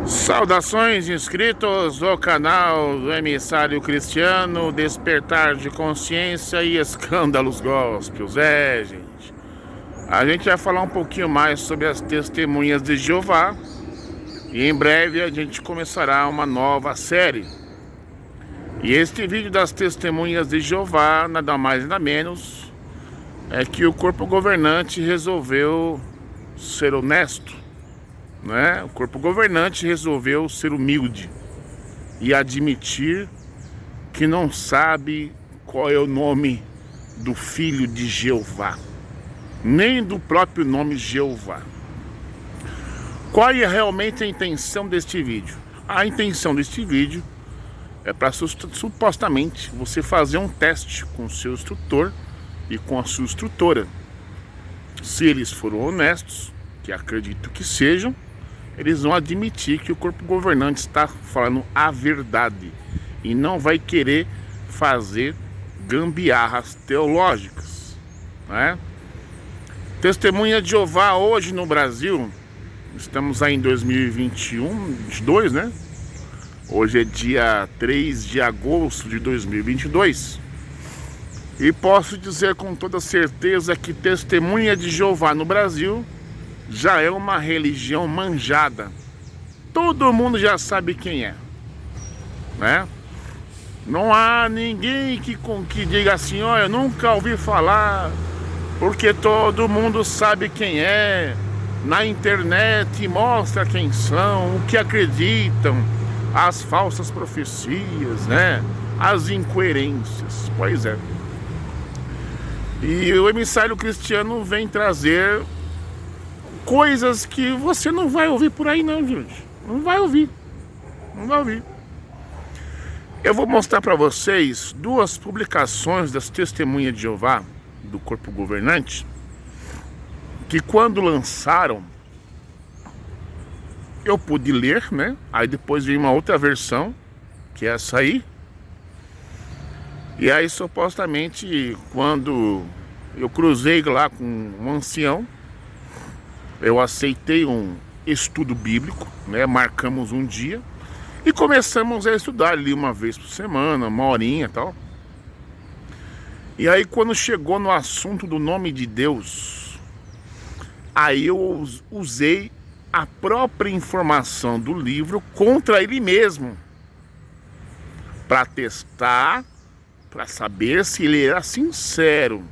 Saudações inscritos do canal do Emissário Cristiano, Despertar de Consciência e Escândalos Gospels. Gente, a gente vai falar um pouquinho mais sobre as testemunhas de Jeová e em breve a gente começará uma nova série. E este vídeo das testemunhas de Jeová, nada mais nada menos, é que o corpo governante resolveu ser honesto. O corpo governante resolveu ser humilde e admitir que não sabe qual é o nome do filho de Jeová, nem do próprio nome Jeová. Qual é realmente a intenção deste vídeo? A intenção deste vídeo é para supostamente você fazer um teste com o seu instrutor e com a sua instrutora. Se eles foram honestos, que acredito que sejam, eles vão admitir que o corpo governante está falando a verdade e não vai querer fazer gambiarras teológicas, Testemunha de Jeová hoje no Brasil, estamos aí em 2021, 22, Hoje é dia 3 de agosto de 2022 e posso dizer com toda certeza que Testemunha de Jeová no Brasil já é uma religião manjada. Todo mundo já sabe quem é, Não há ninguém que diga assim, olha, eu nunca ouvi falar, porque todo mundo sabe quem é. Na internet mostra quem são, o que acreditam, as falsas profecias, as incoerências. Pois é. E o Emissário Cristiano vem trazer coisas que você não vai ouvir por aí não, gente. Não vai ouvir. Eu vou mostrar para vocês duas publicações das Testemunhas de Jeová, do corpo governante, que quando lançaram, eu pude ler, Aí depois veio uma outra versão, que é essa aí. E aí supostamente, quando eu cruzei lá com um ancião, eu aceitei um estudo bíblico, Marcamos um dia e começamos a estudar ali uma vez por semana, uma horinha e tal. E aí quando chegou no assunto do nome de Deus, aí eu usei a própria informação do livro contra ele mesmo, para testar, para saber se ele era sincero.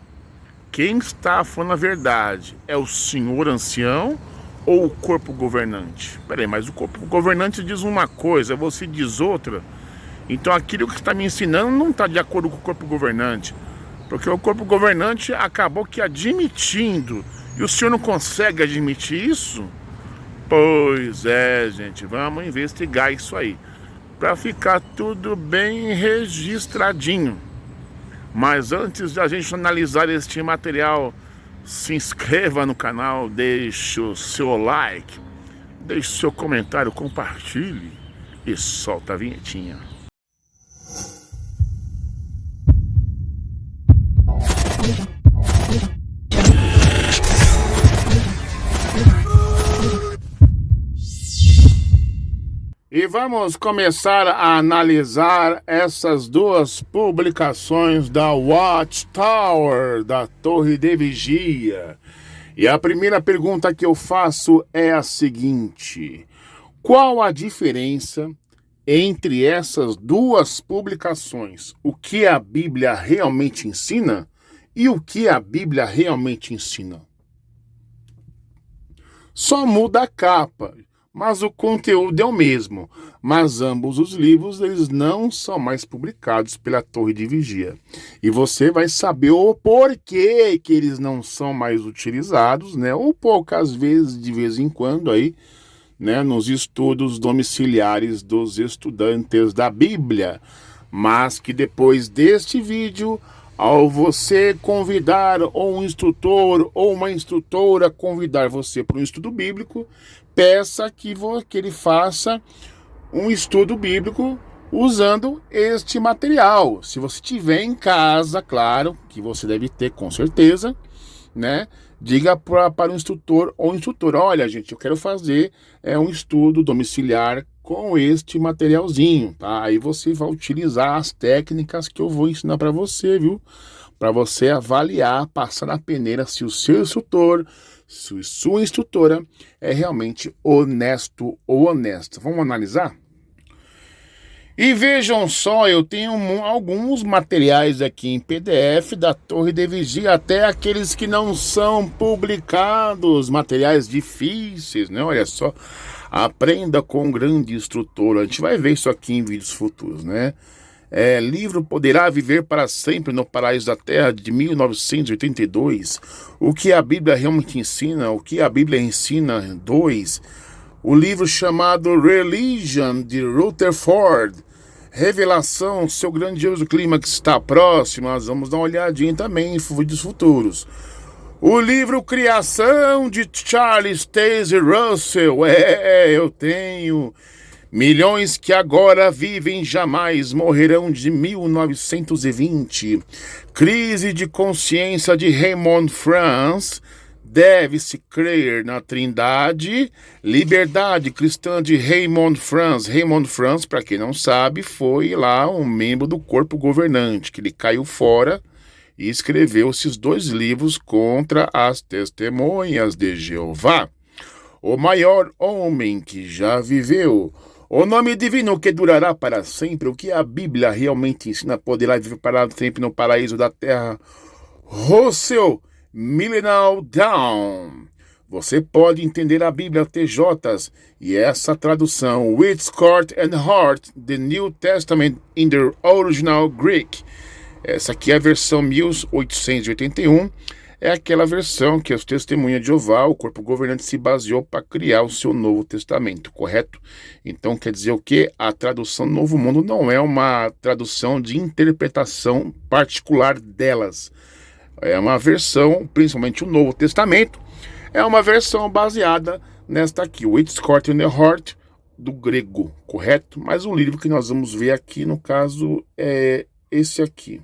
Quem está falando a verdade é o senhor ancião ou o corpo governante? Peraí, mas o corpo governante diz uma coisa, você diz outra. Então aquilo que está me ensinando não está de acordo com o corpo governante, porque o corpo governante acabou que admitindo. E o senhor não consegue admitir isso? Pois é, gente, vamos investigar isso aí, para ficar tudo bem registradinho. Mas antes de a gente analisar este material, se inscreva no canal, deixe o seu like, deixe o seu comentário, compartilhe e solta a vinhetinha. E vamos começar a analisar essas duas publicações da Watchtower, da Torre de Vigia. E a primeira pergunta que eu faço é a seguinte: qual a diferença entre essas duas publicações? O que a Bíblia realmente ensina e o que a Bíblia realmente ensina? Só muda a capa, mas o conteúdo é o mesmo. Mas ambos os livros, eles não são mais publicados pela Torre de Vigia. E você vai saber o porquê que eles não são mais utilizados, ou poucas vezes, de vez em quando, aí, nos estudos domiciliares dos estudantes da Bíblia. Mas que depois deste vídeo, ao você convidar ou um instrutor ou uma instrutora convidar você para um estudo bíblico, peça que ele faça um estudo bíblico usando este material. Se você tiver em casa, claro, que você deve ter com certeza, né? Diga para o instrutor ou instrutora, olha, gente, eu quero fazer um estudo domiciliar com este materialzinho, tá? Aí você vai utilizar as técnicas que eu vou ensinar para você, viu? Para você avaliar, passar na peneira se o seu instrutor, se sua instrutora é realmente honesto ou honesta. Vamos analisar? E vejam só, eu tenho alguns materiais aqui em PDF da Torre de Vigia, até aqueles que não são publicados, materiais difíceis, né? Olha só, aprenda com um grande instrutor. A gente vai ver isso aqui em vídeos futuros, né? Livro Poderá Viver para Sempre no Paraíso da Terra, de 1982. O que a Bíblia realmente ensina, o que a Bíblia ensina, 2. O livro chamado Religion, de Rutherford. Revelação, seu grandioso clímax está próximo. Nós vamos dar uma olhadinha também em vídeos futuros. O livro Criação, de Charles Taze Russell. Eu tenho. Milhões que agora vivem jamais morrerão, de 1920. Crise de consciência, de Raymond France. Deve-se crer na Trindade. Liberdade cristã, de Raymond France. Raymond France, para quem não sabe, foi lá um membro do corpo governante, que ele caiu fora e escreveu esses 2 livros contra as testemunhas de Jeová. O maior homem que já viveu. O nome divino que durará para sempre. O que a Bíblia realmente ensina, poderá viver para sempre no paraíso da terra. Russell Millennial Down. Você pode entender a Bíblia TJs e essa tradução. Whitcourt and Hart, The New Testament in the Original Greek. Essa aqui é a versão 1881. É aquela versão que os testemunhas de Jeová, o corpo governante, se baseou para criar o seu Novo Testamento, correto? Então quer dizer o quê? A tradução Novo Mundo não é uma tradução de interpretação particular delas. É uma versão, principalmente o Novo Testamento, é uma versão baseada nesta aqui, Whitcourt and Hart, do grego, correto? Mas o livro que nós vamos ver aqui, no caso, é esse aqui.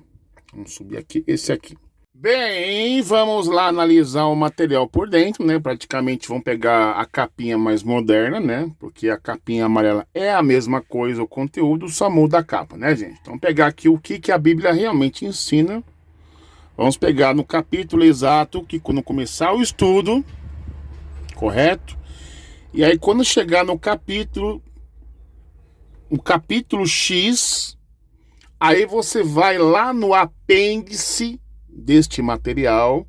Vamos subir aqui, esse aqui. Bem, vamos lá analisar o material por dentro, né? Praticamente vamos pegar a capinha mais moderna, né? Porque a capinha amarela é a mesma coisa, o conteúdo só muda a capa, né, gente? Então, vamos pegar aqui o que a Bíblia realmente ensina. Vamos pegar no capítulo exato, que quando começar o estudo, correto? E aí, quando chegar no capítulo, o capítulo X, aí você vai lá no apêndice deste material,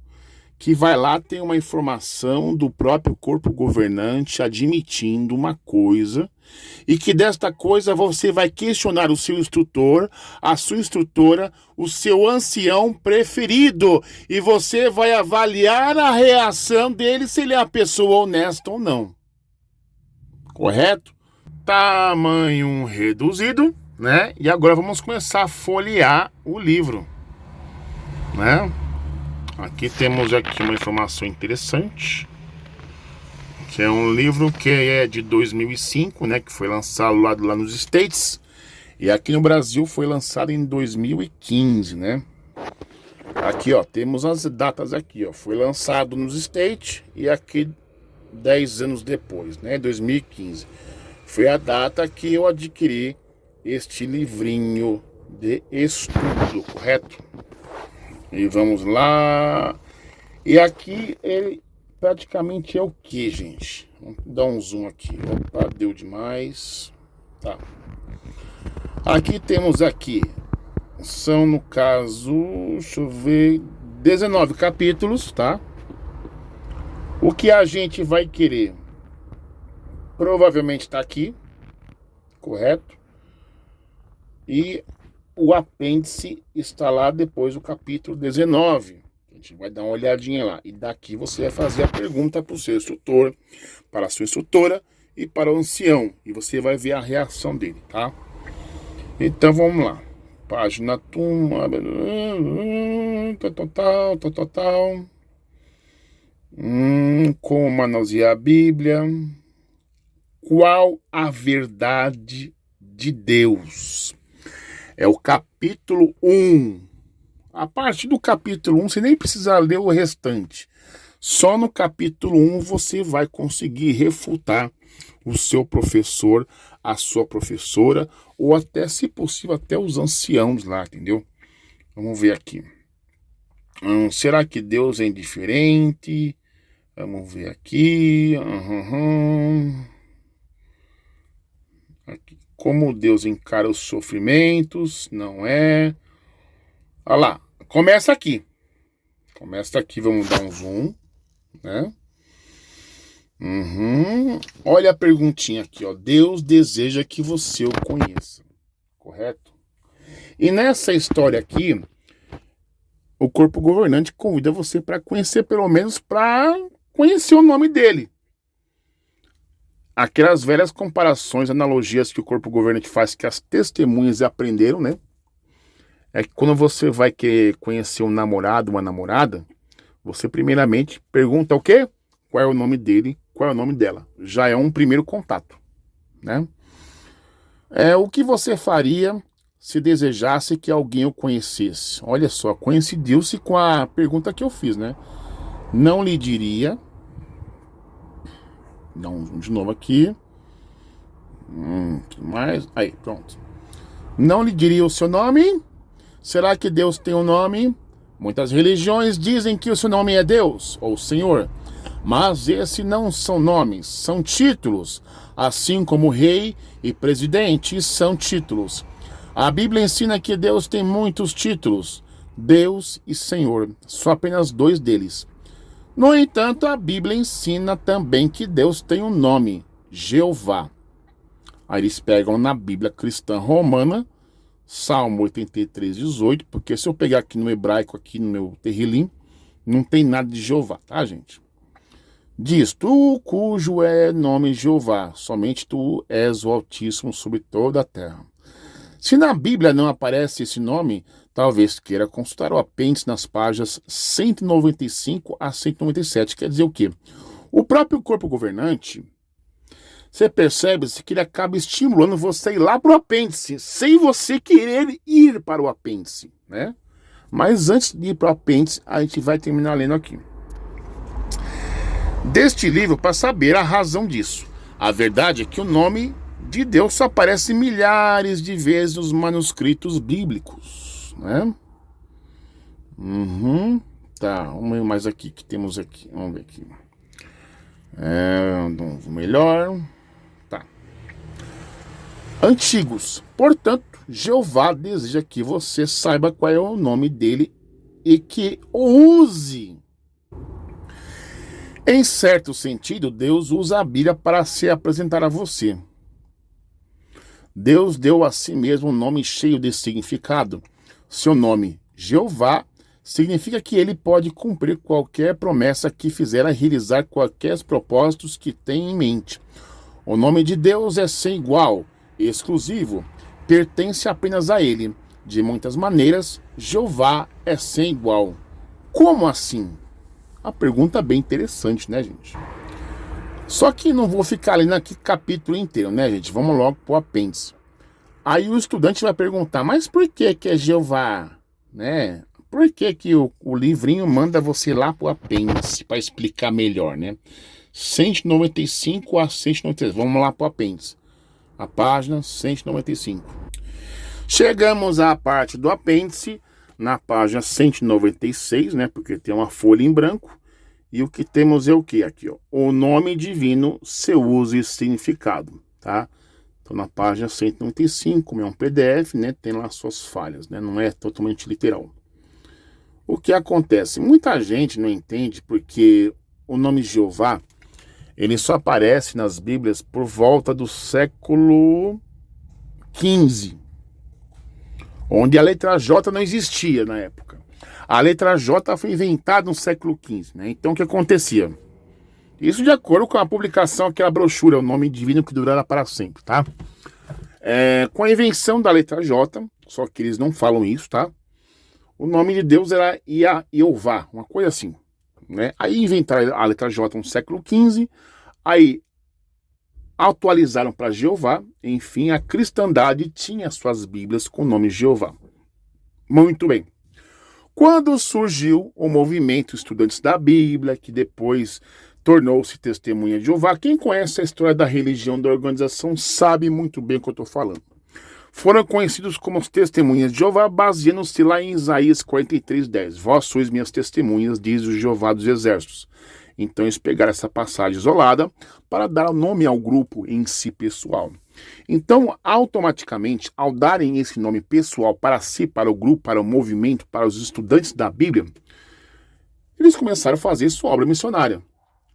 que vai lá ter uma informação do próprio corpo governante admitindo uma coisa, e que desta coisa você vai questionar o seu instrutor, a sua instrutora, o seu ancião preferido, e você vai avaliar a reação dele, se ele é uma pessoa honesta ou não. Correto? Tamanho reduzido, né? E agora vamos começar a folhear o livro, né? Aqui temos aqui uma informação interessante, que é um livro que é de 2005, né, que foi lançado lá nos States, e aqui no Brasil foi lançado em 2015, né? Aqui, ó, temos as datas aqui, ó, foi lançado nos States e aqui 10 anos depois, né, 2015. Foi a data que eu adquiri este livrinho de estudo, correto? E vamos lá. E aqui ele praticamente é o que, gente? Vamos dar um zoom aqui. Opa, deu demais. Tá. Aqui temos aqui. São, no caso, deixa eu ver, 19 capítulos, tá? O que a gente vai querer provavelmente está aqui, correto? E o apêndice está lá depois do capítulo 19. A gente vai dar uma olhadinha lá. E daqui você vai fazer a pergunta para o seu instrutor, para a sua instrutora e para o ancião. E você vai ver a reação dele, tá? Então vamos lá. Página turma. Total. Como manusear a Bíblia. Qual a verdade de Deus? É o capítulo 1. A partir do capítulo 1, você nem precisa ler o restante. Só no capítulo 1 você vai conseguir refutar o seu professor, a sua professora, ou até, se possível, até os anciãos lá, entendeu? Vamos ver aqui. Será que Deus é indiferente? Vamos ver aqui. Aqui. Como Deus encara os sofrimentos? Não é. Olha lá. Começa aqui. Vamos dar um zoom, né? Olha a perguntinha aqui, ó. Deus deseja que você o conheça. Correto? E nessa história aqui, o corpo governante convida você para conhecer, pelo menos para conhecer o nome dele. Aquelas velhas comparações, analogias que o corpo governante faz, que as testemunhas aprenderam, né? É que quando você vai querer conhecer um namorado, uma namorada, você primeiramente pergunta o quê? Qual é o nome dele, qual é o nome dela. Já é um primeiro contato, né? O que você faria se desejasse que alguém o conhecesse? Olha só, coincidiu-se com a pergunta que eu fiz, né? Não lhe diria... Dá um zoom de novo aqui. Que mais? Aí, pronto. Não lhe diria o seu nome? Será que Deus tem um nome? Muitas religiões dizem que o seu nome é Deus, ou Senhor. Mas esses não são nomes, são títulos. Assim como rei e presidente são títulos. A Bíblia ensina que Deus tem muitos títulos. Deus e Senhor, só apenas 2 deles. No entanto, a Bíblia ensina também que Deus tem um nome, Jeová. Aí eles pegam na Bíblia cristã romana, Salmo 83, 18, porque se eu pegar aqui no hebraico, aqui no meu terrilim, não tem nada de Jeová, tá, gente? Diz, tu cujo é nome Jeová, somente tu és o Altíssimo sobre toda a terra. Se na Bíblia não aparece esse nome, talvez queira consultar o apêndice nas páginas 195 a 197. Quer dizer o quê? O próprio corpo governante, você percebe que ele acaba estimulando você a ir lá para o apêndice, sem você querer ir para o apêndice, né? Mas antes de ir para o apêndice, a gente vai terminar lendo aqui. Deste livro, para saber a razão disso. A verdade é que o nome de Deus só aparece milhares de vezes nos manuscritos bíblicos, né? Tá, vamos ver mais aqui, que temos aqui, vamos ver aqui. Melhor, tá. Antigos, portanto, Jeová deseja que você saiba qual é o nome dele e que o use. Em certo sentido, Deus usa a Bíblia para se apresentar a você. Deus deu a si mesmo um nome cheio de significado. Seu nome, Jeová, significa que ele pode cumprir qualquer promessa que fizer a realizar qualquer propósitos que tem em mente. O nome de Deus é sem igual, exclusivo, pertence apenas a ele. De muitas maneiras, Jeová é sem igual. Como assim? Uma pergunta bem interessante, né, gente? Só que não vou ficar lendo aqui capítulo inteiro, né, gente? Vamos logo pro apêndice. Aí o estudante vai perguntar, mas por que é Jeová? Né? Por que o livrinho manda você lá pro apêndice para explicar melhor, né? 195 a 193. Vamos lá pro apêndice. A página 195. Chegamos à parte do apêndice, na página 196, né? Porque tem uma folha em branco. E o que temos é o que aqui, ó? O nome divino, seu uso e significado, tá? Então na página 195, como é um PDF, né? Tem lá suas falhas, né? Não é totalmente literal. O que acontece? Muita gente não entende porque o nome Jeová, ele só aparece nas Bíblias por volta do século XV, onde a letra J não existia na época. A letra J foi inventada no século XV, né? Então o que acontecia? Isso de acordo com a publicação, aquela brochura, o nome divino que durará para sempre, tá? Com a invenção da letra J, só que eles não falam isso, tá? O nome de Deus era Jeová, uma coisa assim, né? Aí inventaram a letra J no século XV, aí atualizaram para Jeová, enfim, a cristandade tinha suas Bíblias com o nome Jeová. Muito bem. Quando surgiu o movimento Estudantes da Bíblia, que depois tornou-se Testemunha de Jeová, quem conhece a história da religião da organização sabe muito bem o que eu estou falando. Foram conhecidos como os Testemunhas de Jeová, baseando-se lá em Isaías 43:10. Vós sois minhas testemunhas, diz o Jeová dos Exércitos. Então eles pegaram essa passagem isolada para dar nome ao grupo em si pessoal. Então, automaticamente, ao darem esse nome pessoal para si, para o grupo, para o movimento, para os estudantes da Bíblia, eles começaram a fazer sua obra missionária.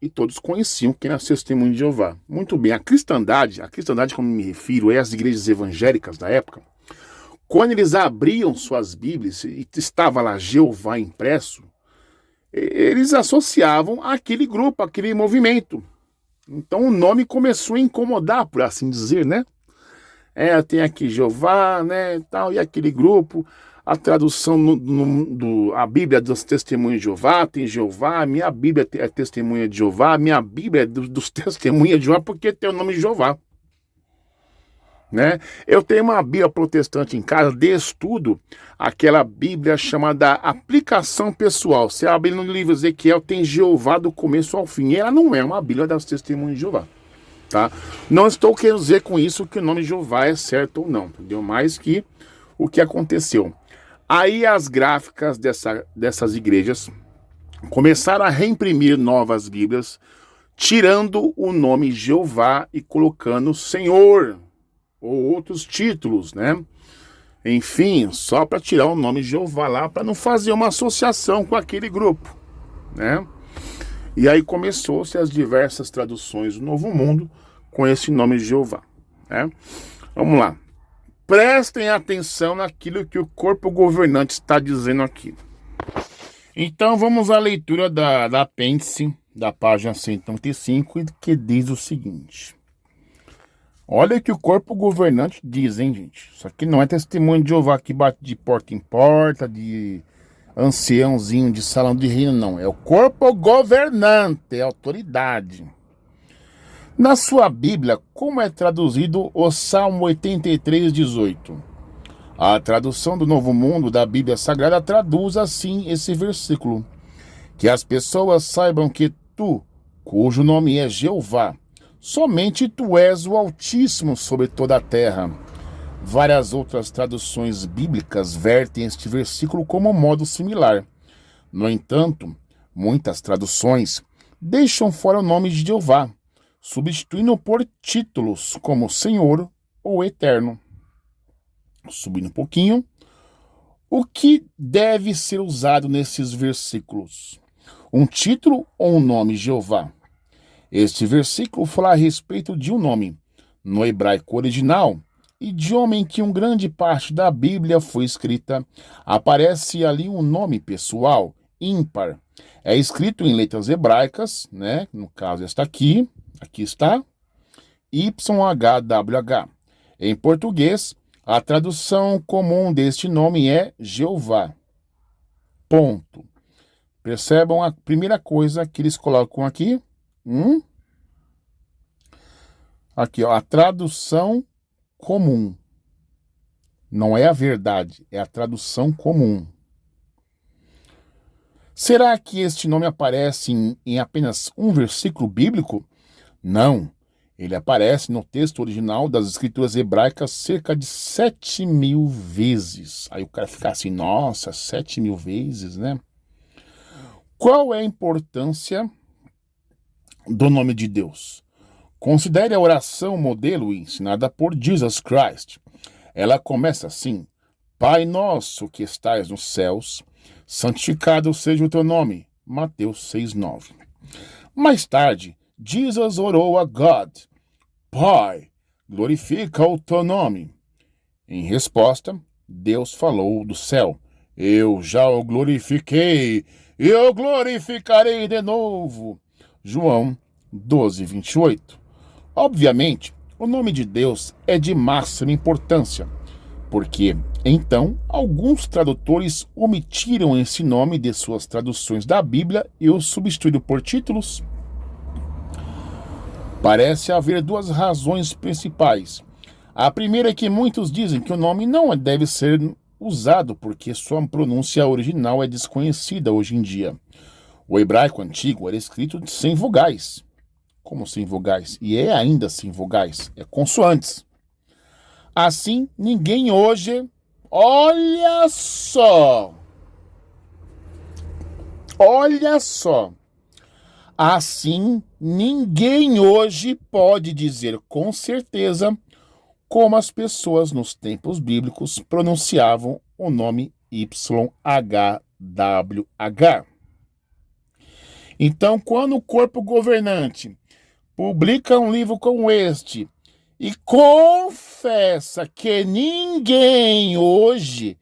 E todos conheciam quem era Testemunho de Jeová. Muito bem, a cristandade, como me refiro, é as igrejas evangélicas da época, quando eles abriam suas Bíblias e estava lá Jeová impresso, eles associavam aquele grupo, aquele movimento. Então o nome começou a incomodar, por assim dizer, né? Tem aqui Jeová, né, tal, e aquele grupo. A tradução a Bíblia dos Testemunhos de Jeová, tem Jeová, a minha Bíblia é Testemunha de Jeová, a minha Bíblia é dos Testemunhas de Jeová, porque tem o nome de Jeová. Né? Eu tenho uma Bíblia protestante em casa de estudo, aquela Bíblia chamada Aplicação Pessoal. Você abre no livro Ezequiel, tem Jeová do começo ao fim. E ela não é uma Bíblia das Testemunhas de Jeová. Tá? Não estou querendo dizer com isso que o nome de Jeová é certo ou não, entendeu? Mais que o que aconteceu. Aí as gráficas dessas igrejas começaram a reimprimir novas Bíblias, tirando o nome Jeová e colocando Senhor, ou outros títulos, né? Enfim, só para tirar o nome Jeová lá, para não fazer uma associação com aquele grupo, né? E aí começou-se as diversas traduções do Novo Mundo com esse nome de Jeová, né? Vamos lá. Prestem atenção naquilo que o corpo governante está dizendo aqui. Então vamos à leitura da apêndice, da página 135, que diz o seguinte. Olha o que o corpo governante diz, hein, gente? Isso aqui não é testemunho de Jeová que bate de porta em porta, de anciãozinho de salão de reino, não. É o corpo governante, é a autoridade. Na sua Bíblia, como é traduzido o Salmo 83:18? A tradução do Novo Mundo da Bíblia Sagrada traduz assim esse versículo. Que as pessoas saibam que tu, cujo nome é Jeová, somente tu és o Altíssimo sobre toda a terra. Várias outras traduções bíblicas vertem este versículo como modo similar. No entanto, muitas traduções deixam fora o nome de Jeová, substituindo por títulos como Senhor ou Eterno. Subindo um pouquinho, o que deve ser usado nesses versículos? Um título ou um nome Jeová? Este versículo fala a respeito de um nome. No hebraico original, idioma em que uma grande parte da Bíblia foi escrita, aparece ali um nome pessoal, ímpar. É escrito em letras hebraicas, né? No caso esta aqui está, YHWH. Em português, a tradução comum deste nome é Jeová. Ponto. Percebam a primeira coisa que eles colocam aqui? Aqui, ó, a tradução comum. Não é a verdade, é a tradução comum. Será que este nome aparece em apenas um versículo bíblico? Não. Ele aparece no texto original das escrituras hebraicas cerca de 7.000 vezes. Aí o cara fica assim, nossa, 7.000 vezes, né? Qual é a importância do nome de Deus? Considere a oração modelo ensinada por Jesus Christ. Ela começa assim: Pai nosso que estais nos céus, santificado seja o teu nome. Mateus 6:9. Mais tarde, Jesus orou a God: Pai, glorifica o teu nome. Em resposta, Deus falou do céu: Eu já o glorifiquei, e eu glorificarei de novo. João 12:28. Obviamente, o nome de Deus é de máxima importância, porque, então, alguns tradutores omitiram esse nome de suas traduções da Bíblia e o substituíram por títulos. Parece haver duas razões principais. A primeira é que muitos dizem que o nome não deve ser usado porque sua pronúncia original é desconhecida hoje em dia. O hebraico antigo era escrito sem vogais. Como sem vogais? E é ainda sem vogais. É consoantes. Assim, ninguém hoje... Olha só! Olha só! Assim, ninguém hoje pode dizer com certeza como as pessoas nos tempos bíblicos pronunciavam o nome YHWH. Então, quando o corpo governante publica um livro como este e confessa que ninguém hoje,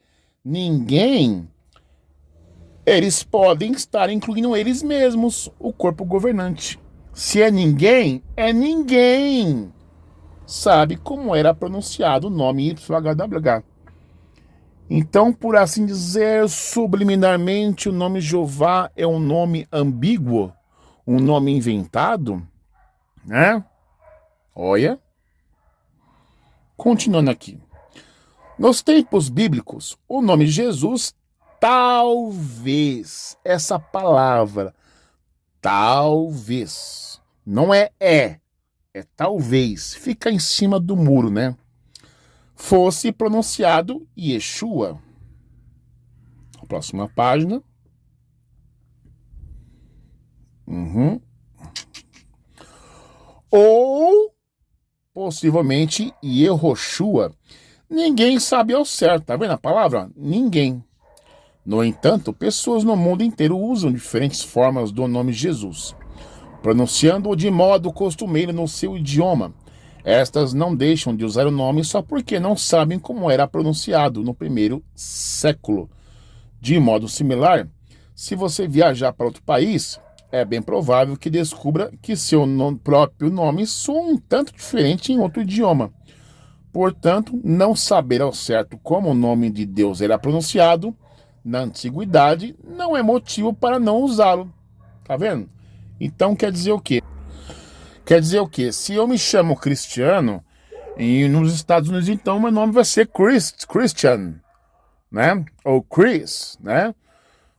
eles podem estar incluindo eles mesmos, o corpo governante. Se é ninguém sabe como era pronunciado o nome YHWH. Então, por assim dizer, subliminarmente, o nome Jeová é um nome ambíguo, um nome inventado, né? Olha. Continuando aqui. Nos tempos bíblicos, o nome Jesus, talvez, essa palavra, talvez, não é talvez, fica em cima do muro, né? Fosse pronunciado Yeshua. Próxima página. Ou, possivelmente, Yehoshua. Ninguém sabe ao certo, tá vendo a palavra? Ninguém. No entanto, pessoas no mundo inteiro usam diferentes formas do nome Jesus, pronunciando-o de modo costumeiro no seu idioma. Estas não deixam de usar o nome só porque não sabem como era pronunciado no primeiro século. De modo similar, se você viajar para outro país, é bem provável que descubra que seu próprio nome soa um tanto diferente em outro idioma. Portanto, não saber ao certo como o nome de Deus era pronunciado na antiguidade não é motivo para não usá-lo. Tá vendo? Então quer dizer o quê? Quer dizer o quê? Se eu me chamo Cristiano, e nos Estados Unidos, então, meu nome vai ser Christian, né? Ou Chris, né?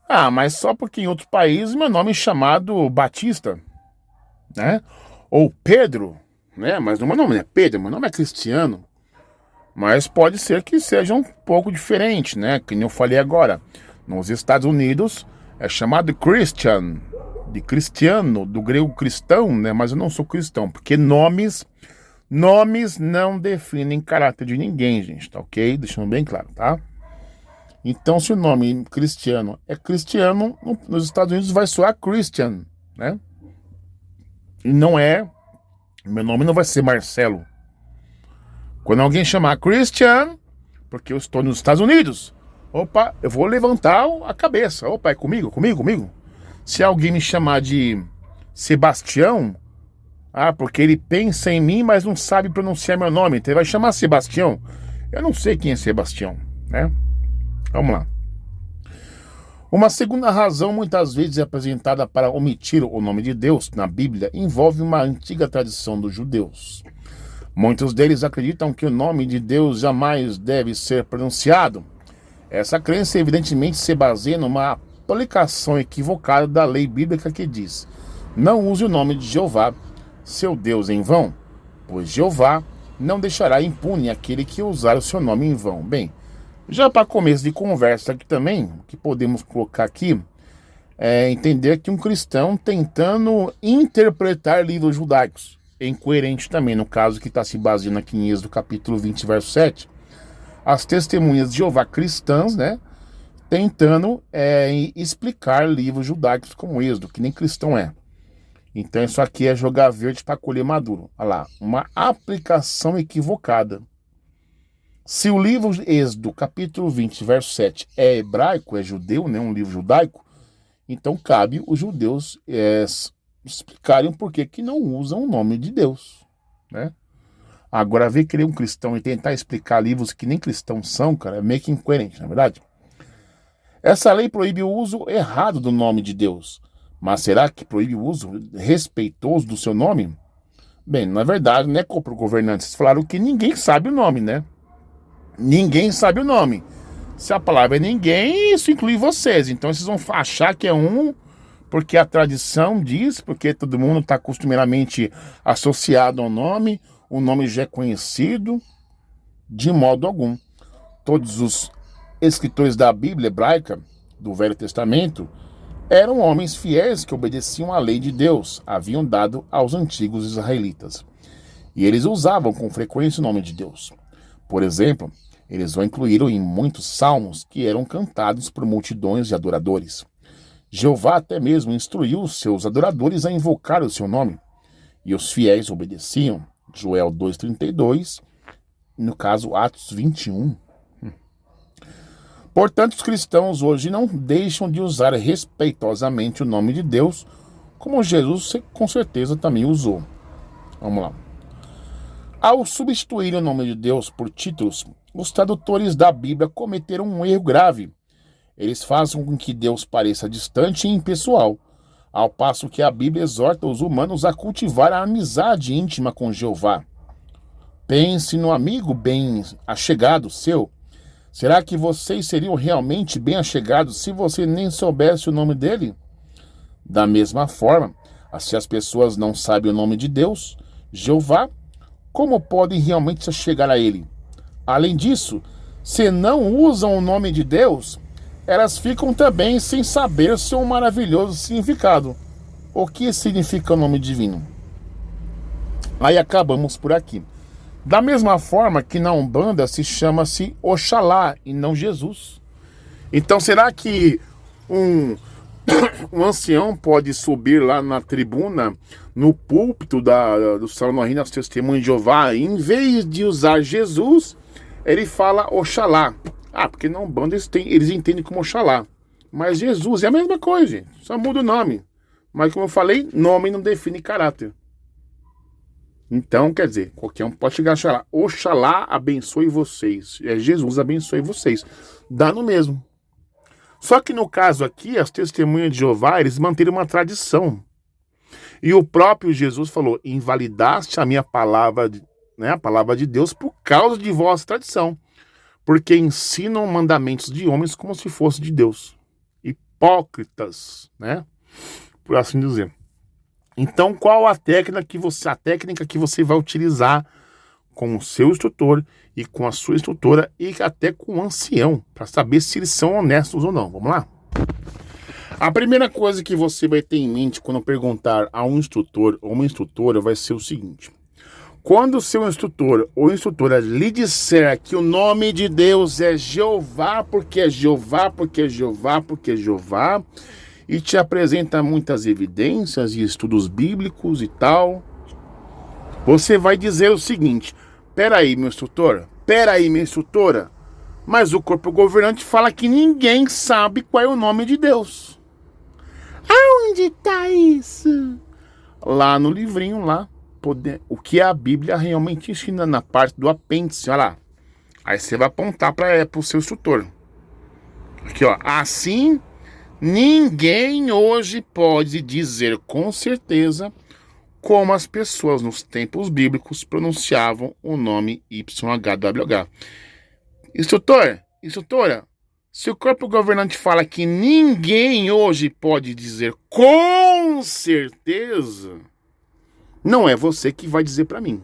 Ah, mas só porque em outro país meu nome é chamado Batista, né? Ou Pedro, né? Mas o meu nome não é Pedro, meu nome é Cristiano. Mas pode ser que seja um pouco diferente, né? Que nem eu falei agora. Nos Estados Unidos é chamado Christian, de cristiano, do grego cristão, né? Mas eu não sou cristão, porque nomes não definem caráter de ninguém, gente, tá ok? Deixando bem claro, tá? Então, se o nome cristiano é cristiano, nos Estados Unidos vai soar Christian, né? E não é, meu nome não vai ser Marcelo. Quando alguém chamar Christian, porque eu estou nos Estados Unidos, opa, eu vou levantar a cabeça. Opa, é comigo. Se alguém me chamar de Sebastião, porque ele pensa em mim, mas não sabe pronunciar meu nome, então ele vai chamar Sebastião. Eu não sei quem é Sebastião, né? Vamos lá. Uma segunda razão, muitas vezes apresentada para omitir o nome de Deus na Bíblia, envolve uma antiga tradição dos judeus. Muitos deles acreditam que o nome de Deus jamais deve ser pronunciado. Essa crença, evidentemente, se baseia numa aplicação equivocada da lei bíblica que diz: não use o nome de Jeová, seu Deus, em vão, pois Jeová não deixará impune aquele que usar o seu nome em vão. Bem, já para começo de conversa aqui também, o que podemos colocar aqui é entender que um cristão tentando interpretar livros judaicos é incoerente também, no caso que está se baseando aqui em Êxodo capítulo 20, verso 7, as testemunhas de Jeová cristãs, né, tentando explicar livros judaicos como Êxodo, que nem cristão é. Então isso aqui é jogar verde para colher maduro. Olha lá, uma aplicação equivocada. Se o livro Êxodo, capítulo 20, verso 7, é hebraico, é judeu, né, um livro judaico, então cabe os judeus explicarem por que não usam o nome de Deus, né? Agora, ver querer um cristão e tentar explicar livros que nem cristãos são, cara, é meio que incoerente, na verdade. Essa lei proíbe o uso errado do nome de Deus, mas será que proíbe o uso respeitoso do seu nome? Bem, na verdade, né, para governantes falaram que ninguém sabe o nome, né? Ninguém sabe o nome. Se a palavra é ninguém, isso inclui vocês. Então vocês vão achar que é um, porque a tradição diz, porque todo mundo está costumeiramente associado ao nome, o nome já é conhecido, de modo algum. Todos os escritores da Bíblia hebraica, do Velho Testamento, eram homens fiéis que obedeciam à lei de Deus, haviam dado aos antigos israelitas. E eles usavam com frequência o nome de Deus. Por exemplo, eles o incluíram em muitos salmos que eram cantados por multidões de adoradores. Jeová até mesmo instruiu os seus adoradores a invocar o seu nome. E os fiéis obedeciam. Joel 2,32, no caso Atos 21. Portanto, os cristãos hoje não deixam de usar respeitosamente o nome de Deus, como Jesus com certeza também usou. Vamos lá. Ao substituir o nome de Deus por títulos, os tradutores da Bíblia cometeram um erro grave. Eles fazem com que Deus pareça distante e impessoal, ao passo que a Bíblia exorta os humanos a cultivar a amizade íntima com Jeová. Pense no amigo bem achegado seu. Será que vocês seriam realmente bem achegados se você nem soubesse o nome dele? Da mesma forma, se as pessoas não sabem o nome de Deus, Jeová, como podem realmente se achegar a ele? Além disso, se não usam o nome de Deus, elas ficam também sem saber seu maravilhoso significado. O que significa o nome divino? Aí acabamos por aqui. Da mesma forma que na Umbanda se chama-se Oxalá e não Jesus. Então será que um ancião pode subir lá na tribuna, no púlpito do Salão Norim das Testemunhas de Jeová, e em vez de usar Jesus, ele fala Oxalá? Ah, porque na Umbanda eles entendem como Oxalá. Mas Jesus é a mesma coisa, gente. Só muda o nome. Mas como eu falei, nome não define caráter. Então, quer dizer, qualquer um pode chegar a Oxalá. Oxalá abençoe vocês. É Jesus abençoe vocês. Dá no mesmo. Só que no caso aqui, as testemunhas de Jeová, eles manteram uma tradição. E o próprio Jesus falou, invalidaste a minha palavra, né, a palavra de Deus por causa de vossa tradição. Porque ensinam mandamentos de homens como se fosse de Deus. Hipócritas, né? Por assim dizer. Então, qual a técnica que você vai utilizar com o seu instrutor e com a sua instrutora e até com o ancião, para saber se eles são honestos ou não? Vamos lá? A primeira coisa que você vai ter em mente quando perguntar a um instrutor ou uma instrutora vai ser o seguinte: quando o seu instrutor ou instrutora lhe disser que o nome de Deus é Jeová, porque é Jeová, porque é Jeová, porque é Jeová, e te apresenta muitas evidências e estudos bíblicos e tal, você vai dizer o seguinte: peraí, meu instrutor, peraí, minha instrutora, mas o corpo governante fala que ninguém sabe qual é o nome de Deus. Aonde está isso? Lá no livrinho, lá, o que a Bíblia realmente ensina, na parte do apêndice, olha lá. Aí você vai apontar para o seu instrutor. Aqui, ó, assim... ninguém hoje pode dizer com certeza como as pessoas nos tempos bíblicos pronunciavam o nome YHWH. Instrutor, instrutora, se o corpo governante fala que ninguém hoje pode dizer com certeza, não é você que vai dizer para mim.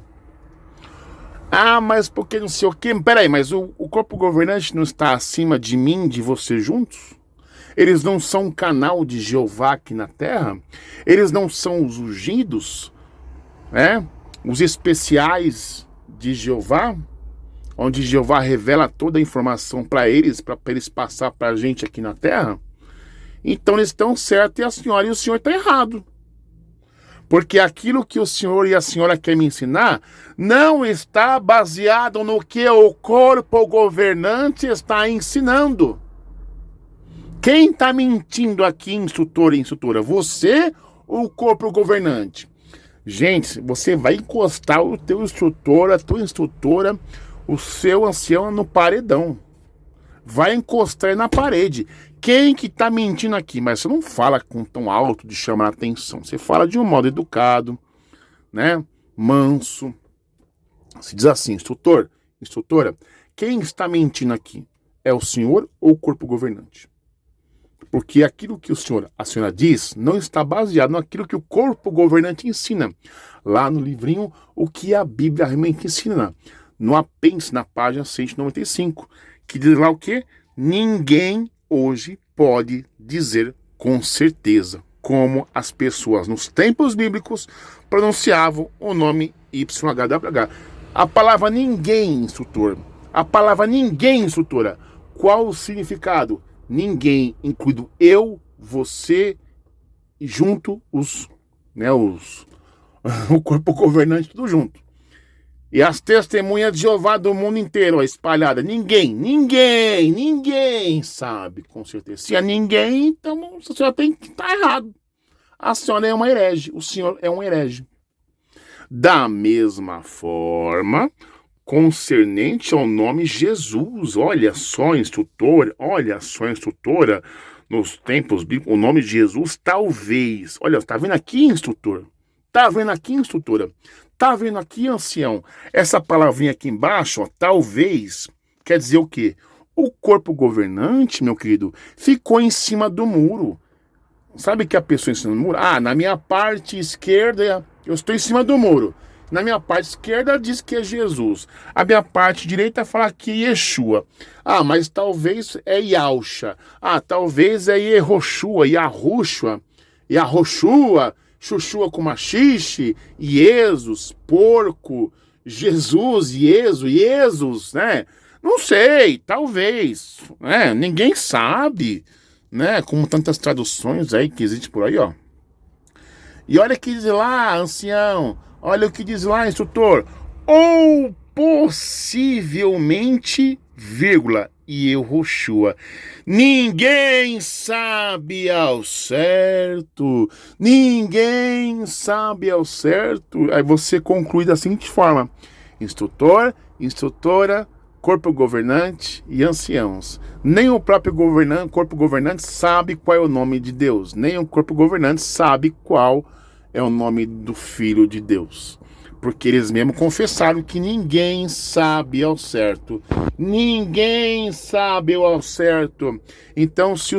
Ah, mas porque não sei o quê? Peraí, mas o corpo governante não está acima de mim, de você juntos? Eles não são um canal de Jeová aqui na terra? Eles não são os ungidos, né? Os especiais de Jeová, onde Jeová revela toda a informação para eles passar para a gente aqui na terra? Então eles estão certos e a senhora e o senhor estão errados. Porque aquilo que o senhor e a senhora querem me ensinar não está baseado no que o corpo governante está ensinando. Quem está mentindo aqui, instrutor e instrutora? Você ou o corpo governante? Gente, você vai encostar o teu instrutor, a tua instrutora, o seu ancião no paredão. Vai encostar na parede. Quem que está mentindo aqui? Mas você não fala com tão alto de chamar a atenção. Você fala de um modo educado, né? Manso. Se diz assim, instrutor, instrutora, quem está mentindo aqui? é o senhor ou o corpo governante? Porque aquilo que a senhora diz, não está baseado naquilo que o corpo governante ensina. Lá no livrinho, o que a Bíblia realmente ensina. No apêndice, na página 195, que diz lá o quê? Ninguém hoje pode dizer com certeza como as pessoas nos tempos bíblicos pronunciavam o nome YHWH. A palavra ninguém, instrutor. A palavra ninguém, instrutora. Qual o significado? Ninguém, incluído eu, você e junto o corpo governante, tudo junto. E as testemunhas de Jeová do mundo inteiro, ó, espalhada. Ninguém sabe, com certeza. Se é ninguém, então a senhora tem que estar errado. A senhora é uma herege, o senhor é um herege. Da mesma forma, concernente ao nome Jesus, olha só, instrutora, nos tempos bíblicos, o nome de Jesus, talvez, olha, tá vendo aqui, instrutor? Tá vendo aqui, instrutora? Tá vendo aqui, ancião? Essa palavrinha aqui embaixo, ó, talvez, quer dizer o quê? O corpo governante, meu querido, ficou em cima do muro. Sabe que a pessoa em cima do muro? Ah, na minha parte esquerda, eu estou em cima do muro. Na minha parte esquerda diz que é Jesus. A minha parte direita fala que é Yeshua. Ah, mas talvez é Yausha. Ah, talvez é Yehoshua, Yahushua, Yahoshua, Chuchua com machixe, Jesus, porco, Jesus, Jesus, né? Não sei, talvez, né? Ninguém sabe, né? Como tantas traduções aí que existem por aí, ó. E olha o que diz lá, ancião. Olha o que diz lá, instrutor. Ou possivelmente, vírgula, Yehoshua. Ninguém sabe ao certo. Ninguém sabe ao certo. Aí você conclui da seguinte forma: instrutor, instrutora, corpo governante e anciãos. Nem o próprio corpo governante sabe qual é o nome de Deus. Nem o corpo governante sabe qual é o nome do Filho de Deus. Porque eles mesmos confessaram que ninguém sabe ao certo. Ninguém sabe ao certo. Então, se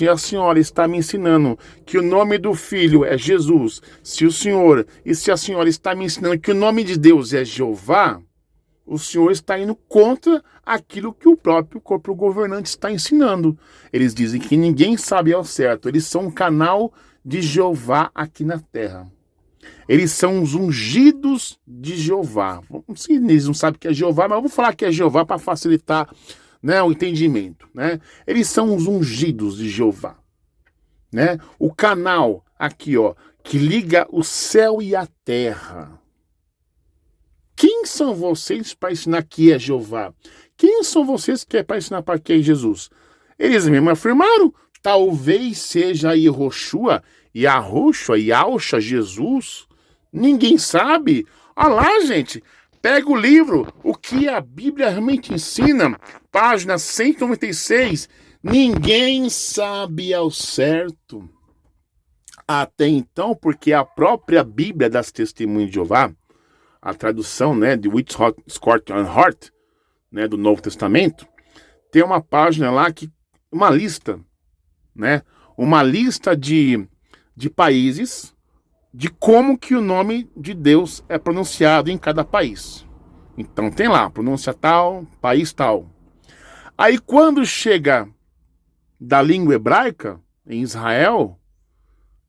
a senhora está me ensinando que o nome do Filho é Jesus, se a senhora está me ensinando que o nome de Deus é Jeová, o senhor está indo contra aquilo que o próprio corpo governante está ensinando. Eles dizem que ninguém sabe ao certo. Eles são um canal de Jeová aqui na terra. Eles são os ungidos de Jeová. Eles não sabem que é Jeová, mas vamos falar que é Jeová para facilitar, né, o entendimento, né? Eles são os ungidos de Jeová, né? O canal aqui, ó, que liga o céu e a terra. Quem são vocês para ensinar que é Jeová? Quem são vocês que é para ensinar para que é Jesus? Eles mesmos afirmaram, talvez seja Yehoshua, Yahushua, Yausha, Jesus. Ninguém sabe. Olha lá, gente. Pega o livro, o que a Bíblia realmente ensina, página 196. Ninguém sabe ao certo. Até então, porque a própria Bíblia das Testemunhas de Jeová, a tradução, né, de Whitshot, Scott and Hart, né, do Novo Testamento, tem uma página lá uma lista, né, uma lista de países, de como que o nome de Deus é pronunciado em cada país. Então tem lá, pronúncia tal, país tal. Aí quando chega da língua hebraica, em Israel,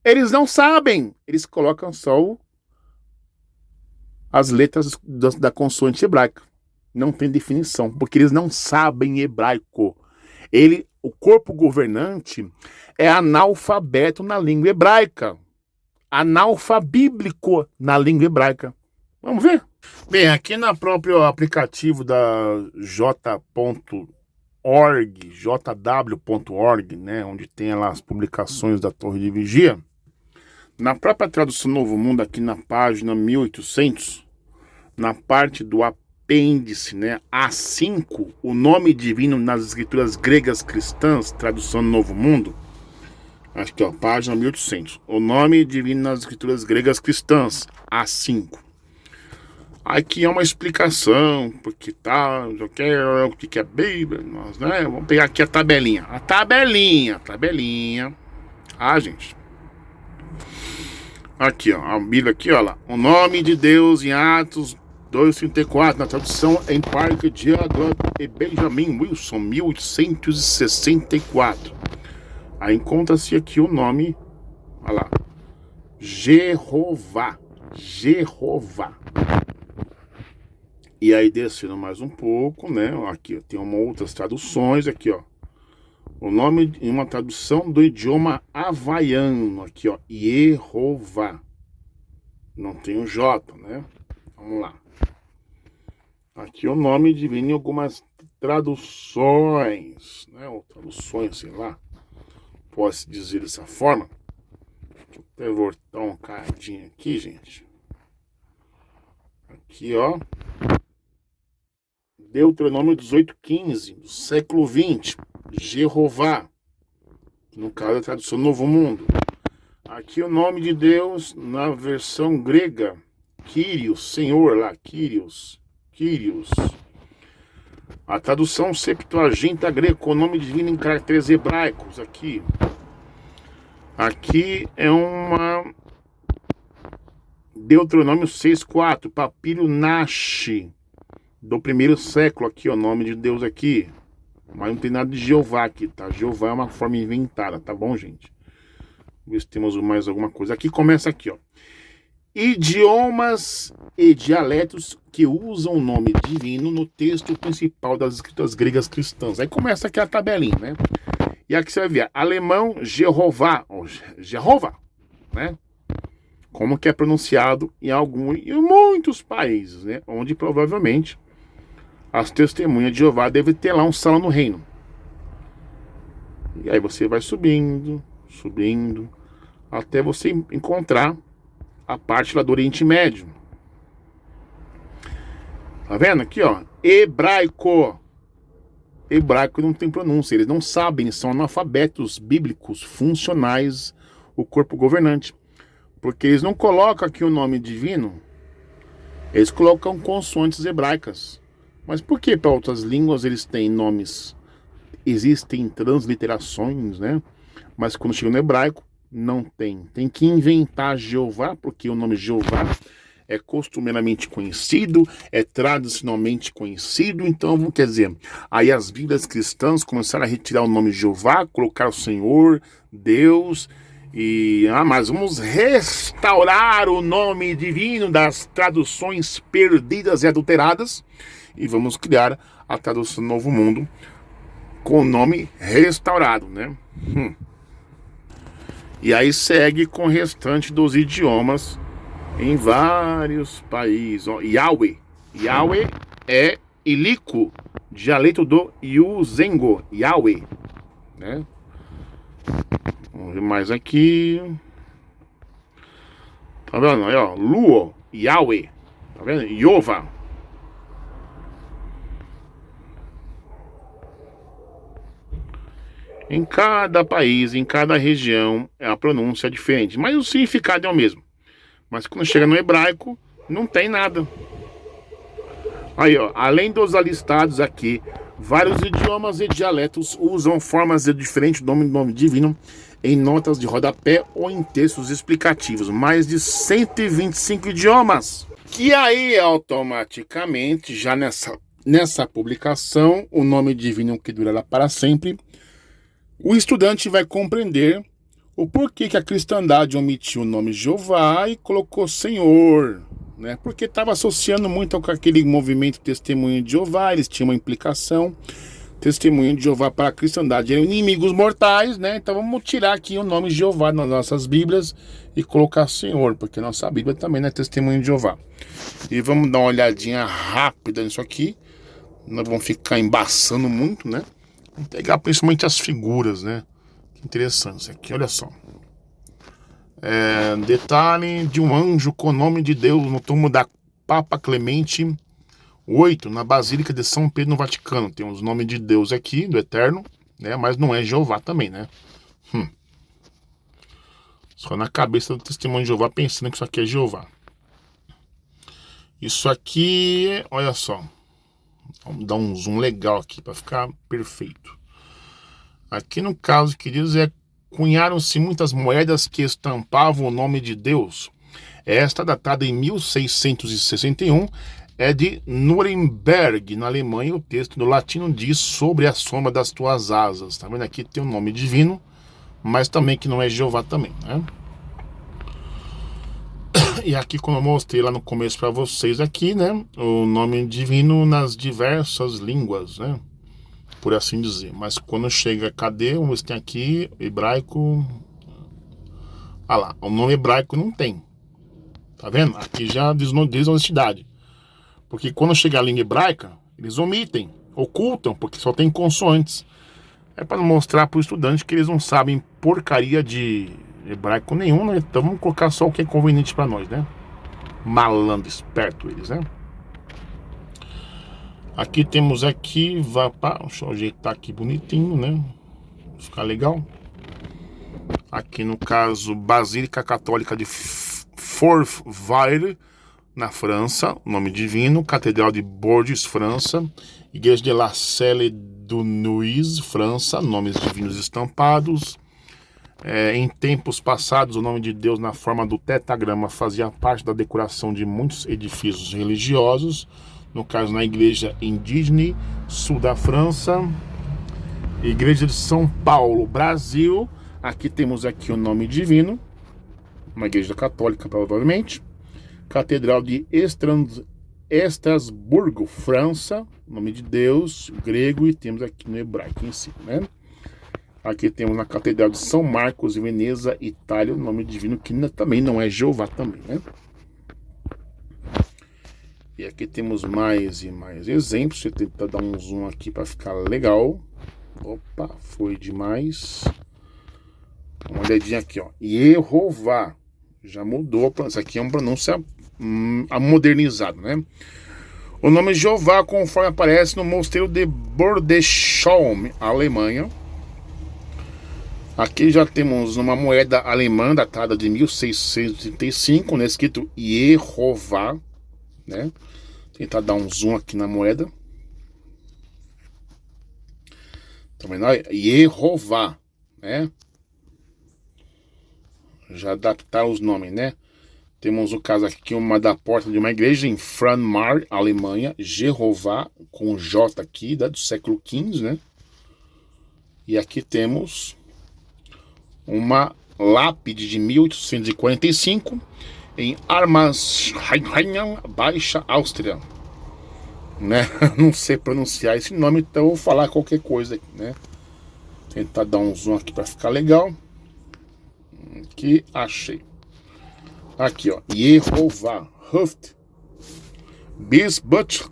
eles não sabem, eles colocam só as letras da consoante hebraica. Não tem definição, porque eles não sabem hebraico. O corpo governante é analfabeto na língua hebraica. Analfabíblico na língua hebraica. Vamos ver? Bem, aqui no próprio aplicativo da jw.org, né, onde tem lá as publicações da Torre de Vigia, na própria tradução Novo Mundo, aqui na página 1800, na parte do apêndice, né, A5, o nome divino nas escrituras gregas cristãs, tradução Novo Mundo, acho que é a página 1800, o nome divino nas escrituras gregas cristãs, A5. Aqui é uma explicação, porque tá, o que é Bíblia, nós, né? Vamos pegar aqui a tabelinha. A tabelinha. Ah, gente. Aqui, ó, a Bíblia aqui, ó lá. O nome de Deus em Atos 2:34, na tradução em Parque Diaglot e Benjamin Wilson, 1864. Aí encontra-se aqui o nome, olha lá, Jeová. E aí descendo mais um pouco, né? Aqui ó, tem outras traduções aqui, ó. O nome em uma tradução do idioma havaiano, aqui ó, Jeová. Não tem o J, né? Vamos lá. Aqui o nome divino em algumas traduções, né? Ou traduções, sei lá. Posso dizer dessa forma. Deixa eu até voltar um cadinho aqui, gente. Aqui, ó. Deuteronômio 18:15, do século 20, Jeová, no caso da tradução Novo Mundo. Aqui o nome de Deus na versão grega, Kyrios, Senhor lá, Kyrios. A tradução Septuaginta grega, com o nome divino em caracteres hebraicos, aqui. Aqui é uma Deuteronômio 6:4, Papiro Nash, do primeiro século, aqui, ó, o nome de Deus aqui. Mas não tem nada de Jeová aqui, tá? Jeová é uma forma inventada, tá bom, gente? Vamos ver se temos mais alguma coisa. Aqui começa aqui, ó. Idiomas e dialetos que usam o nome divino no texto principal das escritas gregas cristãs. Aí começa aqui a tabelinha, né? E aqui você vai ver, alemão, Jeová, né? Como que é pronunciado em muitos países, né? Onde provavelmente as testemunhas de Jeová devem ter lá um salão no reino. E aí você vai subindo, até você encontrar a parte lá do Oriente Médio. Tá vendo aqui, ó? Hebraico não tem pronúncia, eles não sabem, são analfabetos bíblicos funcionais, o corpo governante. Porque eles não colocam aqui o nome divino, eles colocam consoantes hebraicas. Mas por que para outras línguas eles têm nomes? Existem transliterações, né? Mas quando chega no hebraico, não tem. Tem que inventar Jeová, porque o nome Jeová é costumeiramente conhecido, é tradicionalmente conhecido. Então, quer dizer, aí as Bíblias cristãs começaram a retirar o nome Jeová, colocar o Senhor, Deus, mas vamos restaurar o nome divino das traduções perdidas e adulteradas e vamos criar a tradução Novo Mundo com o nome restaurado, né? E aí segue com o restante dos idiomas em vários países. Ó, Yahweh é Ilico, dialeto do Yuzengo, Yahweh, né? Vamos ver mais aqui. Tá vendo? Aí, ó, Luo, Yahweh. Tá vendo? Yova. Em cada país, em cada região, a pronúncia é diferente. Mas o significado é o mesmo. Mas quando chega no hebraico, não tem nada. Aí, ó, além dos alistados aqui, vários idiomas e dialetos usam formas diferentes do nome divino em notas de rodapé ou em textos explicativos. Mais de 125 idiomas. Que aí, automaticamente, já nessa publicação, o nome divino que durará para sempre, o estudante vai compreender o porquê que a cristandade omitiu o nome Jeová e colocou Senhor, né? Porque estava associando muito com aquele movimento Testemunho de Jeová, eles tinham uma implicação. Testemunho de Jeová para a cristandade eram inimigos mortais, né? Então vamos tirar aqui o nome Jeová nas nossas Bíblias e colocar Senhor, porque nossa Bíblia também não é Testemunho de Jeová. E vamos dar uma olhadinha rápida nisso aqui. Não vamos ficar embaçando muito, né? Vamos pegar principalmente as figuras, né? Que interessante isso aqui, olha só. Detalhe de um anjo com o nome de Deus no túmulo da Papa Clemente 8, na Basílica de São Pedro no Vaticano. Tem os nomes de Deus aqui, do Eterno, né? Mas não é Jeová também, né? Só na cabeça do Testemunho de Jeová pensando que isso aqui é Jeová. Isso aqui, olha só. Vamos dar um zoom legal aqui para ficar perfeito. Aqui no caso que diz cunharam-se muitas moedas que estampavam o nome de Deus. Esta, datada em 1661, é de Nuremberg, na Alemanha. O texto no latino diz sobre a sombra das tuas asas. Tá vendo? Aqui tem um nome divino, mas também que não é Jeová também, né? E aqui, como eu mostrei lá no começo para vocês aqui, né? O nome divino nas diversas línguas, né? Por assim dizer. Mas quando chega, cadê? Vamos ver se tem aqui, hebraico. Ah lá, o nome hebraico não tem. Tá vendo? Aqui já diz honestidade. Porque quando chega a língua hebraica, eles omitem, ocultam, porque só tem consoantes. É para mostrar para o estudante que eles não sabem porcaria de hebraico nenhum, né? Então vamos colocar só o que é conveniente para nós, né? Malandro, esperto eles, né? Aqui temos aqui, deixa eu ajeitar aqui bonitinho, né? Ficar legal. Aqui no caso, Basílica Católica de Fourvière, na França, nome divino. Catedral de Bourges, França. Igreja de La Celle du Nuis, França, nomes divinos estampados. Em tempos passados, o nome de Deus na forma do tetagrama fazia parte da decoração de muitos edifícios religiosos. No caso, na igreja indígena, sul da França. Igreja de São Paulo, Brasil. Aqui temos aqui o nome divino. Uma igreja católica, provavelmente. Catedral de Estrasburgo, França. Nome de Deus, grego. E temos aqui no hebraico em si, né? Aqui temos na Catedral de São Marcos, em Veneza, Itália. O nome divino que também não é Jeová também, né? E aqui temos mais e mais exemplos. Deixa eu tentar dar um zoom aqui para ficar legal. Opa, foi demais. Uma olhadinha aqui, ó. Yehová. Já mudou. Isso aqui é uma pronúncia modernizada, né? O nome Jeová, conforme aparece no mosteiro de Bordesholm, Alemanha. Aqui já temos uma moeda alemã datada de 1635, né? Escrito Yehová, né? Tentar dar um zoom aqui na moeda. Tá vendo? Yehová, né? Já adaptar os nomes, né? Temos o caso aqui, uma da porta de uma igreja em Franmar, Alemanha. Jeová, com J aqui, do século XV, né? E aqui temos uma lápide de 1845 em Armansheim, Baixa Áustria, né? Não sei pronunciar esse nome, então eu vou falar qualquer coisa aqui, né? Tentar dar um zoom aqui para ficar legal. Aqui, achei. Aqui, ó. Yehová. Huft. Bisbut.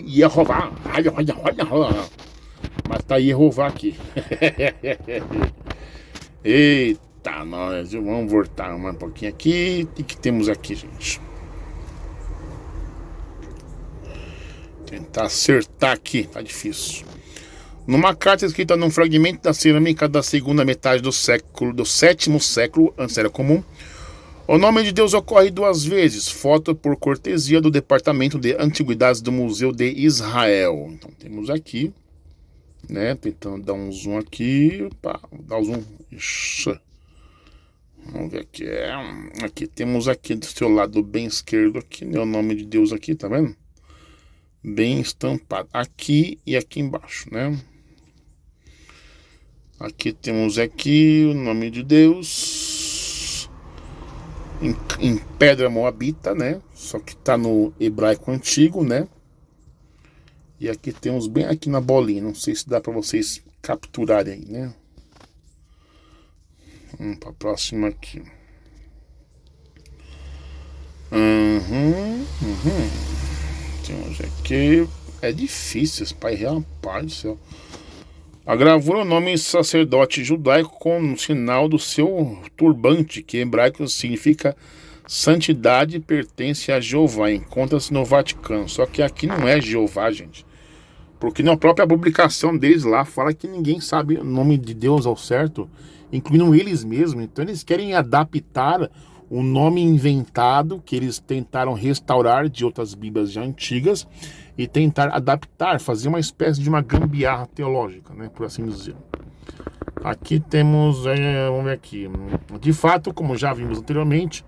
Yehová. Mas tá Yehová aqui. Eita, nós. Vamos voltar um pouquinho aqui. O que temos aqui, gente? Tentar acertar aqui. Tá difícil. Numa carta escrita num fragmento da cerâmica da segunda metade do sétimo século, antes era comum, o nome de Deus ocorre duas vezes, foto por cortesia do Departamento de Antiguidades do Museu de Israel. Então temos aqui, né, tentando dar um zoom aqui, opa, dar um zoom, ixi. Vamos ver aqui, aqui temos aqui do seu lado bem esquerdo aqui, né, o nome de Deus aqui, tá vendo? Bem estampado, aqui e aqui embaixo, né? Aqui temos aqui o nome de Deus em pedra moabita, né? Só que tá no hebraico antigo, né? E aqui temos bem aqui na bolinha. Não sei se dá para vocês capturarem aí, né? Vamos para a próxima aqui. Temos aqui. É difícil, esse pai real, pai do céu. A gravura o nome sacerdote judaico com o sinal do seu turbante, que em hebraico significa santidade e pertence a Jeová. Encontra-se no Vaticano. Só que aqui não é Jeová, gente. Porque na própria publicação deles lá fala que ninguém sabe o nome de Deus ao certo, incluindo eles mesmos. Então eles querem adaptar um nome inventado que eles tentaram restaurar de outras Bíblias já antigas e tentar adaptar, fazer uma espécie de uma gambiarra teológica, né, por assim dizer. Aqui temos, vamos ver aqui, de fato, como já vimos anteriormente,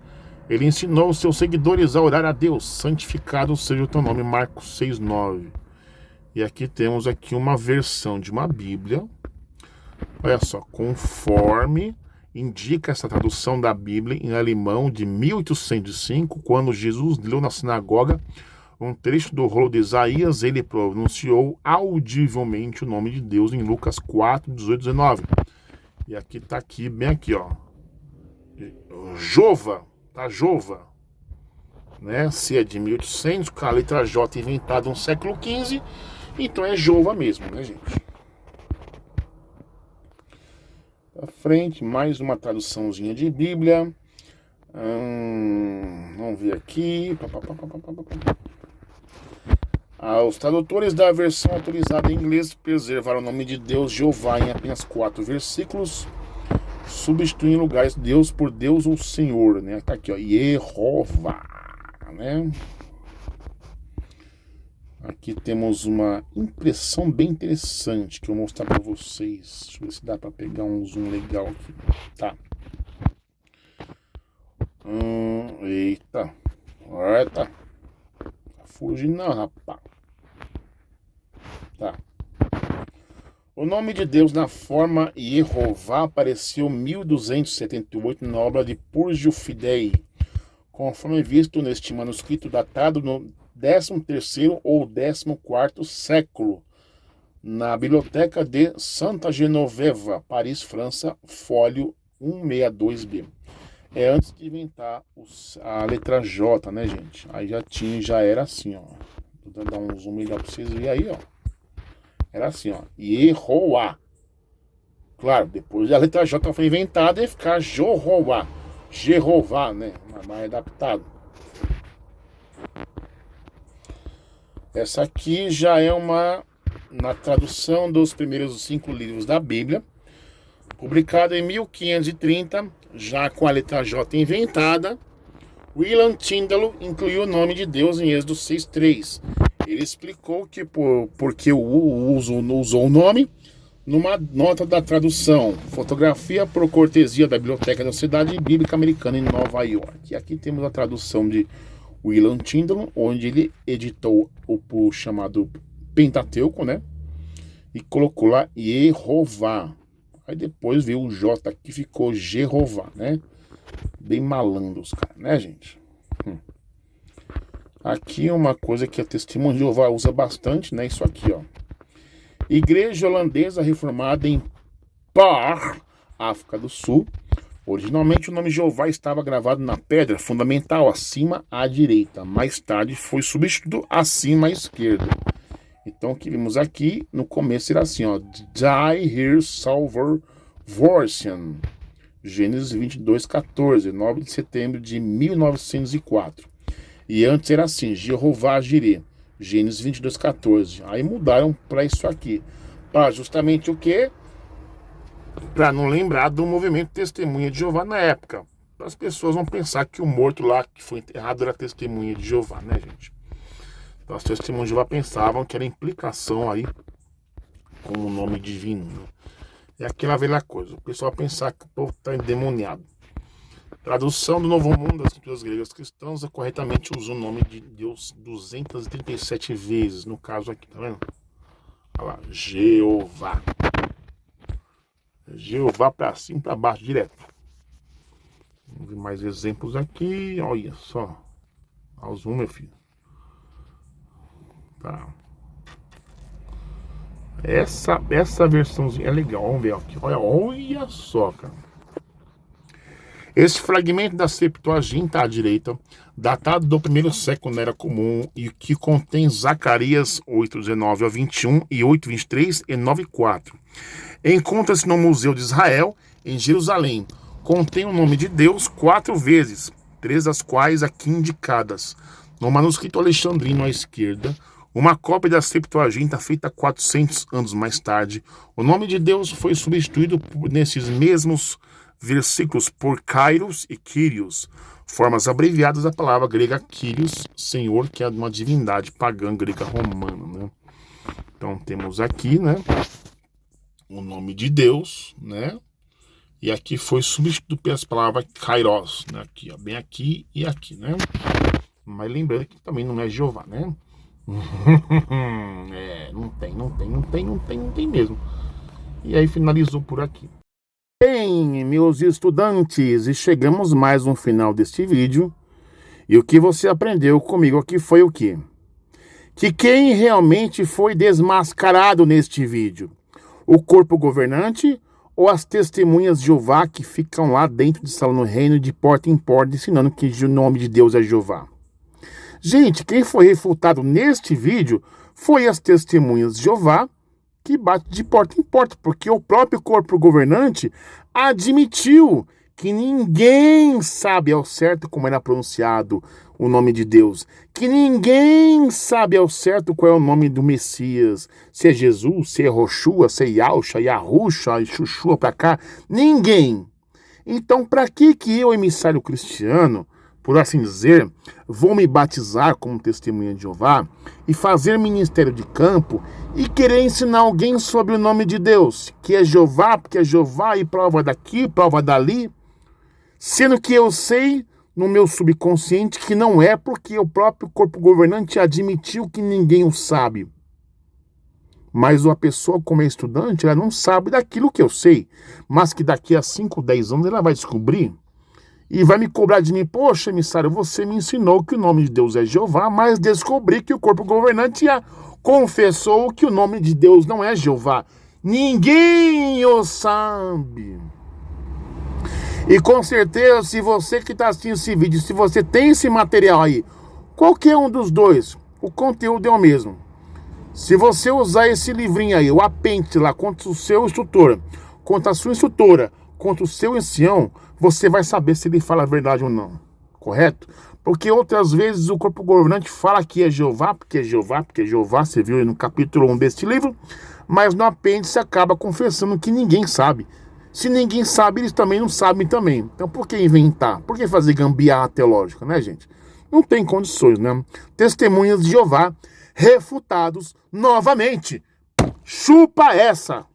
ele ensinou os seus seguidores a orar a Deus, santificado seja o teu nome, Marcos 6,9. E aqui temos aqui uma versão de uma Bíblia, olha só, conforme indica essa tradução da Bíblia em alemão de 1805, quando Jesus leu na sinagoga um trecho do rolo de Isaías, ele pronunciou audivelmente o nome de Deus em Lucas 4, 18, 19. E aqui tá aqui, bem aqui, ó. Jova, tá? Jova. Né? Se é de 1800, com a letra J inventada no século XV, então é Jova mesmo, né, gente? Pra frente, mais uma traduçãozinha de Bíblia. Vamos ver aqui. Os tradutores da versão autorizada em inglês preservaram o nome de Deus, Jeová, em apenas 4 versículos, substituindo lugares Deus por Deus ou Senhor, né? Tá aqui, ó, Jeová, né? Aqui temos uma impressão bem interessante que eu vou mostrar para vocês. Deixa eu ver se dá para pegar um zoom legal aqui. Tá. Eita. Eita. Fuge não, rapaz. Tá. O nome de Deus na forma Jeová apareceu em 1278 na obra de Purgio Fidei, conforme visto neste manuscrito datado no 13º ou 14º século, na Biblioteca de Santa Genoveva, Paris, França, folio 162b. É antes de inventar a letra J, né, gente? Aí já era assim, ó. Vou dar um zoom melhor pra vocês verem aí, ó. Era assim, ó. Jeová. Claro, depois a letra J foi inventada e ficar Jeová. Jeová, né? Mais adaptado. Essa aqui já é na tradução dos primeiros 5 livros da Bíblia, publicada em 1530, já com a letra J inventada. William Tyndale incluiu o nome de Deus em Êxodo 6,3. Ele explicou que porque usou o nome numa nota da tradução, fotografia por cortesia da Biblioteca da Sociedade Bíblica Americana em Nova York. E aqui temos a tradução de William Tyndale, onde ele editou o chamado Pentateuco, né? E colocou lá Jeová. Aí depois veio o J que ficou Jeová, né? Bem malandros, cara, né, gente? Aqui uma coisa que a Testemunha de Jeová usa bastante, né? Isso aqui, ó. Igreja holandesa reformada em Par, África do Sul. Originalmente o nome Jeová estava gravado na pedra fundamental acima à direita. Mais tarde foi substituído acima à esquerda. Então o que vimos aqui no começo era assim, ó. Die here salver Vorsian. Gênesis 22:14, 9 de setembro de 1904. E antes era assim, Jeová Jireh, Gênesis 22:14. Aí mudaram para isso aqui. Para justamente o quê? Para não lembrar do movimento Testemunha de Jeová na época. As pessoas vão pensar que o morto lá que foi enterrado era Testemunha de Jeová, né, gente? Então as Testemunhas de Jeová pensavam que era implicação aí com o nome divino, né? É aquela velha coisa, o pessoal pensar que o povo está endemoniado. Tradução do Novo Mundo das Escrituras Gregas Cristãs corretamente usou o nome de Deus 237 vezes, no caso aqui, tá vendo? Olha lá, Jeová. Jeová para cima e para baixo, direto. Vamos ver mais exemplos aqui, olha só. Olha o zoom, meu filho. Tá. Essa versãozinha é legal, vamos ver aqui. Olha só, cara. Esse fragmento da Septuaginta à direita, datado do 1º século na Era Comum, e que contém Zacarias 8:19 a 21 e 8:23 e 9:4. Encontra-se no Museu de Israel, em Jerusalém. Contém o nome de Deus 4 vezes, 3 das quais aqui indicadas. No manuscrito alexandrino à esquerda, uma cópia da Septuaginta feita 400 anos mais tarde, o nome de Deus foi substituído nesses mesmos versículos por Kairos e Kyrios, formas abreviadas da palavra grega Kyrios, Senhor, que é uma divindade pagã grega romana, né? Então temos aqui, né, o nome de Deus, né? E aqui foi substituído pelas palavras Kairos, né? Aqui, ó, bem aqui e aqui, né? Mas lembrando que também não é Jeová, né? Não tem mesmo. E aí finalizou por aqui. Bem, meus estudantes, e chegamos mais no final deste vídeo. E o que você aprendeu comigo aqui foi o quê? Que quem realmente foi desmascarado neste vídeo? O corpo governante ou as testemunhas de Jeová que ficam lá dentro de sala no reino de porta em porta ensinando que o nome de Deus é Jeová? Gente, quem foi refutado neste vídeo foi as testemunhas de Jeová que bate de porta em porta, porque o próprio corpo governante admitiu que ninguém sabe ao certo como era pronunciado o nome de Deus, que ninguém sabe ao certo qual é o nome do Messias, se é Jesus, se é Roshua, se é Yahusha, Yahusha, Chuchua pra cá, ninguém. Então, para que eu, emissário cristiano, por assim dizer, vou me batizar como testemunha de Jeová e fazer ministério de campo e querer ensinar alguém sobre o nome de Deus, que é Jeová, porque é Jeová e prova daqui, prova dali, sendo que eu sei no meu subconsciente que não é, porque o próprio corpo governante admitiu que ninguém o sabe. Mas uma pessoa como é estudante, ela não sabe daquilo que eu sei, mas que daqui a 5, 10 anos ela vai descobrir e vai me cobrar de mim. Poxa, emissário, você me ensinou que o nome de Deus é Jeová, mas descobri que o corpo governante confessou que o nome de Deus não é Jeová. Ninguém o sabe. E com certeza, se você que está assistindo esse vídeo, se você tem esse material aí, qualquer um dos dois, o conteúdo é o mesmo. Se você usar esse livrinho aí, o apêndice lá, contra o seu instrutor, contra a sua instrutora, contra o seu ancião, você vai saber se ele fala a verdade ou não, correto? Porque outras vezes o corpo governante fala que é Jeová, porque é Jeová, porque é Jeová, você viu aí no capítulo 1 deste livro, mas no apêndice acaba confessando que ninguém sabe. Se ninguém sabe, eles também não sabem também. Então por que inventar? Por que fazer gambiarra teológica, né, gente? Não tem condições, né? Testemunhas de Jeová refutados novamente. Chupa essa!